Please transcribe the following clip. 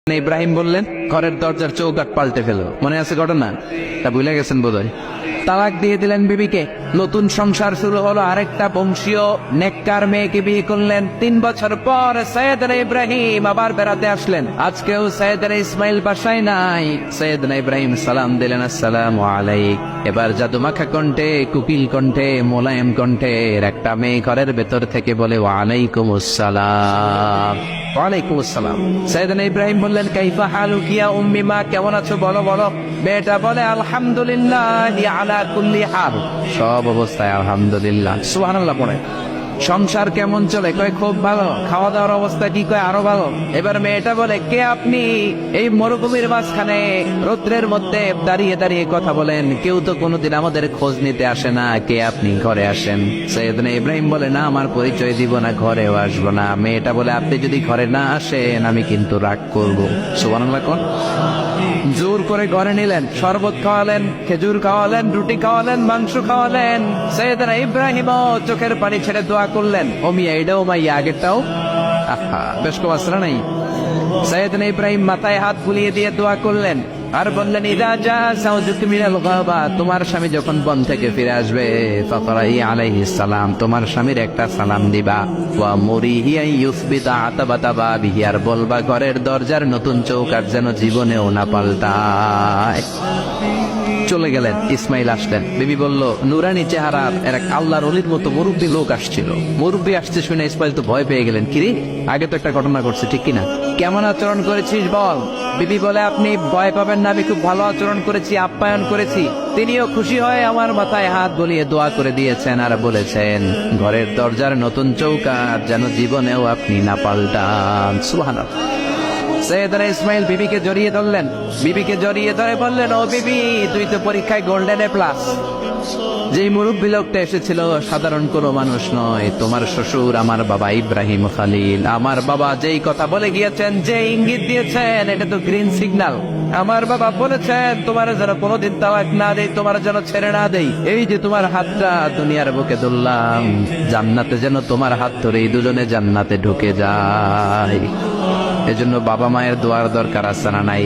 ইব্রাহিম বললেন, ঘরের দরজার চৌকাঠ পাল্টে ফেলো। মনে আছে ঘটনা? তা ভুলে গেছেন বোধহয়। তালাক দিয়ে দিলেন বিবিকে। নতুন সংসার শুরু হলো। আরেকটা বংশীয় নেককার মেয়েকে বিয়ে করলেন। 3 বছর পর সৈয়দনা ইব্রাহিম আবার বেড়াতে আসলেন। আজকেও সৈয়দনা ইসমাইল বাসায় নাই। সৈয়দনা ইব্রাহিম সালাম দিলেন, আসসালামু আলাইক। এবার জাদুমাখা কণ্ঠে, কুকিল কণ্ঠে, মোলায়েম কণ্ঠের একটা মেয়ে ঘরের ভেতর থেকে বলে, ওয়ালাইকুমুস সালাম। ওয়ালাইকুম আসসালাম। সৈয়দনা ইব্রাহিম বললেন, কাইফা হালুকি ইয়া উম্মি, মা কেমন আছো বলো বলো। মেয়েটা বলে, আলহামদুলিল্লাহ আলা কুল্লি হাল, সব অবস্থায় আলহামদুলিল্লাহ। সুবহানাল্লাহ পড়ে। সংসার কেমন চলে? কয় খুব ভালো। খাওয়া দাওয়ার অবস্থা কি? কয় আরো ভালো। এবার মেয়েটা বলে, কে আপনি? এই মরুভূমির মাঝখানে রৌদ্রের মধ্যে দাঁড়িয়ে দাঁড়িয়ে কথা বলেন, কেউ তো কোনোদিন আমাদের খোঁজ নিতে আসে না, কে আপনি? ঘরে আসেন। সৈয়দনা ইব্রাহিম বলে, না, আমার পরিচয় দিব না, ঘরেও আসবো না। মেয়েটা বলে, আপনি যদি ঘরে না আসেন আমি কিন্তু রাগ করবো। সুবহানাল্লাহ কোন। জোর করে ঘরে নিলেন, শরবত খাওয়ালেন, খেজুর খাওয়ালেন, রুটি খাওয়ালেন, মাংস খাওয়ালেন। সৈয়দনা ইব্রাহিম চোখের পানি ছেড়ে দোয়া করলেন, ও মিয়া এটাও মাইয়া আগেরটাও। আহা, বেশ কবাসরা নাই। সৈয়দনা ইব্রাহিম মাথায় হাত বুলিয়ে দিয়ে দোয়া করলেন আর বললেন, ইদা জা যাওজুকা মিনাল গাবা, তোমার স্বামী যখন বন থেকে ফিরে আসবে, ফাকরাই আলাইহিস সালাম, তোমার স্বামীর একটা সালাম দিবা। ওয়া মুরিহি ইউসবিতা আতাবাতা বাবিহি, আর বলবা ঘরের দরজার নতুন চৌকাঠ যেন জীবনেও না পাল্টায়। চলে গেলেন। ইসমাইল আসলেন। বিবি বলল, নুরানি চেহারার এক আল্লাহর ওলির মতো মুরব্বী লোক আসছিল। মুরব্বী আসছে শুনে ইসমাইল তো ভয় পেয়ে গেলেন। কিরে, আগে তো একটা ঘটনা ঘটছে, ঠিক কিনা? কেমন আচরণ করেছিস বল। বিবি বলে, আপনি ভয় পাবেন না, আমি খুব ভালো আচরণ করেছি, আপ্যায়ন করেছি। তিনিও খুশি হয়ে আমার মাথায় হাত বলিয়ে দোয়া করে দিয়েছেন আর বলেছেন, ঘরের দরজার নতুন চৌকাঠ যেন জীবনেও আপনি না পাল্টান। সুবহানাল্লাহ। সৈয়দনা ইসমাইল বিবিকে জড়িয়ে ধরলেন। বিবিকে জড়িয়ে ধরে বললেন, ও বিবি, তুই তো পরীক্ষায় গোল্ডেন এ প্লাস। যেই মুরব্বী লোকটা এসেছিল সাধারণ কোনো মানুষ নয়, তোমার শ্বশুর আমার বাবা ইব্রাহিম খালিল। আমার বাবা যেই কথা বলে গিয়েছেন, যে ইঙ্গিত দিয়েছেন, এটা তো গ্রিন সিগন্যাল। আমার বাবা বলেছেন, তোমার যেন কোনোদিন তালাক না দেই, তোমার যেন ছেড়ে না দেই। এই যে তোমার হাতটা দুনিয়ার বুকে ধরলাম, জান্নাতে যেন তোমার হাত ধরে এই দুজনে জান্নাতে ঢুকে যায়। এজন্য বাবা মায়ের দোয়ার দরকার আছে না নাই?